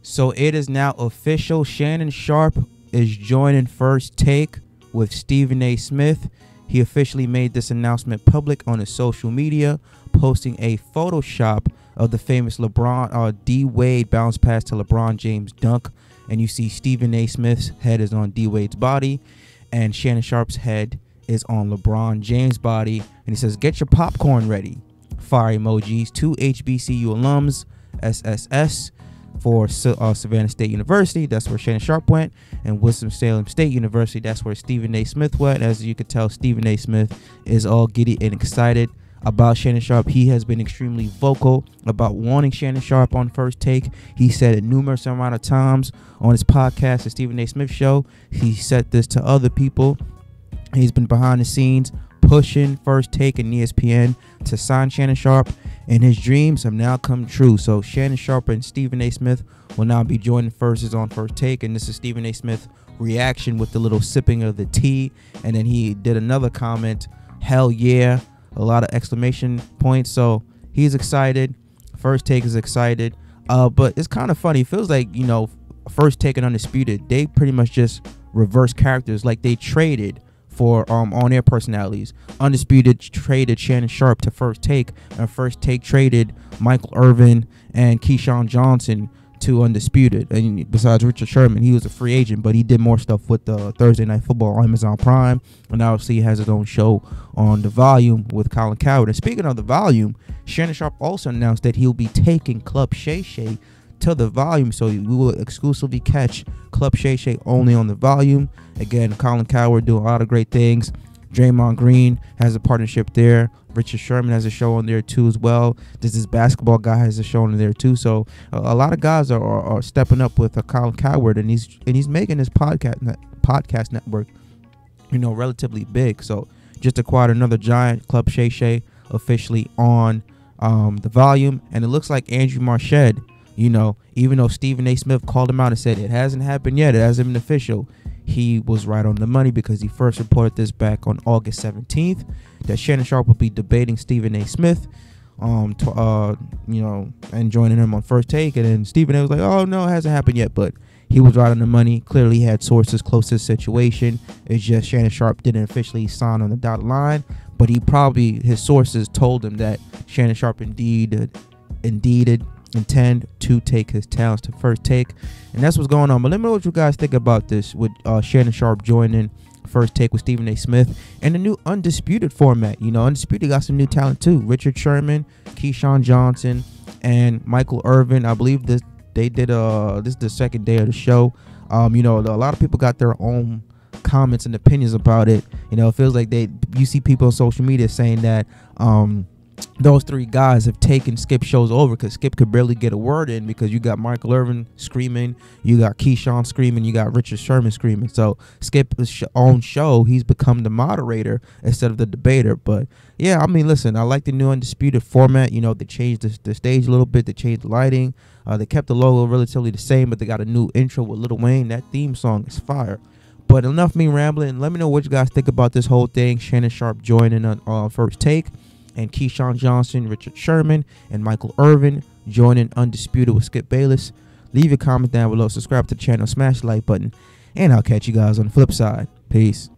So it is now official. Shannon Sharpe is joining First Take with Stephen A. Smith. He officially made this announcement public on his social media, posting a Photoshop of the famous LeBron D Wade bounce pass to LeBron James dunk. And you see Stephen A. Smith's head is on D Wade's body, and Shannon Sharpe's head is on LeBron James' body. And he says, "Get your popcorn ready." Fire emojis. 2 HBCU alums, SSS. For Savannah State University, that's where Shannon Sharpe went, and Winston-Salem State University, that's where Stephen A. Smith went. As you can tell, Stephen A. Smith is all giddy and excited about Shannon Sharpe. He has been extremely vocal about wanting Shannon Sharpe on First Take. He said it numerous amount of times on his podcast, the Stephen A. Smith Show. He said this to other people. He's been behind the scenes pushing First Take and ESPN to sign Shannon Sharpe, and his dreams have now come true. So Shannon Sharpe and Stephen A. Smith will now be joining forces on First Take, and this is Stephen A. Smith's reaction with the little sipping of the tea. And then he did another comment, "Hell yeah," a lot of exclamation points. So he's excited. First Take is excited. But it's kind of funny. It feels like, you know, First Take and Undisputed, they pretty much just reverse characters. Like they traded for on-air personalities. Undisputed traded Shannon Sharpe to First Take, and First Take traded Michael Irvin and Keyshawn Johnson to Undisputed. And besides Richard Sherman, he was a free agent, but he did more stuff with Thursday Night Football on Amazon Prime, and obviously he has his own show on The Volume with Colin Cowherd. And speaking of The Volume, Shannon Sharpe also announced that he'll be taking Club Shay Shay to The Volume, so we will exclusively catch Club Shay Shay only on The Volume. Again, Colin Cowherd doing a lot of great things. Draymond Green has a partnership there. Richard Sherman has a show on there too as well. This basketball guy has a show on there too. So a lot of guys are stepping up with Colin Cowherd, and he's making his podcast network, you know, relatively big. So just acquired another giant, Club Shay Shay, officially on The Volume, and it looks like Andrew Marchand, you know, even though Stephen A. Smith called him out and said it hasn't happened yet, it hasn't been official, he was right on the money, because he first reported this back on August 17th that Shannon Sharpe will be debating Stephen A. Smith, you know, and joining him on First Take. And then Stephen A. was like, "Oh no, it hasn't happened yet," but he was right on the money. Clearly, he had sources close to the situation. It's just Shannon Sharpe didn't officially sign on the dotted line, but his sources told him that Shannon Sharpe indeed intend to take his talents to First Take, and that's what's going on. But let me know what you guys think about this with Shannon Sharpe joining First Take with Stephen A. Smith and the new Undisputed format. You know, Undisputed got some new talent too. Richard Sherman, Keyshawn Johnson, and Michael Irvin. I believe this is the second day of the show. You know, a lot of people got their own comments and opinions about it. You know, it feels like you see people on social media saying that those three guys have taken Skip's shows over, because Skip could barely get a word in, because you got Michael Irvin screaming, you got Keyshawn screaming, you got Richard Sherman screaming. So Skip's own show, he's become the moderator instead of the debater. But yeah, I mean, listen, I like the new Undisputed format. You know, they changed the stage a little bit, they changed the lighting, they kept the logo relatively the same, but they got a new intro with Lil Wayne. That theme song is fire. But enough me rambling. Let me know what you guys think about this whole thing. Shannon Sharpe joining on First Take, and Keyshawn Johnson, Richard Sherman, and Michael Irvin joining Undisputed with Skip Bayless. Leave your comment down below. Subscribe to the channel. Smash the like button. And I'll catch you guys on the flip side. Peace.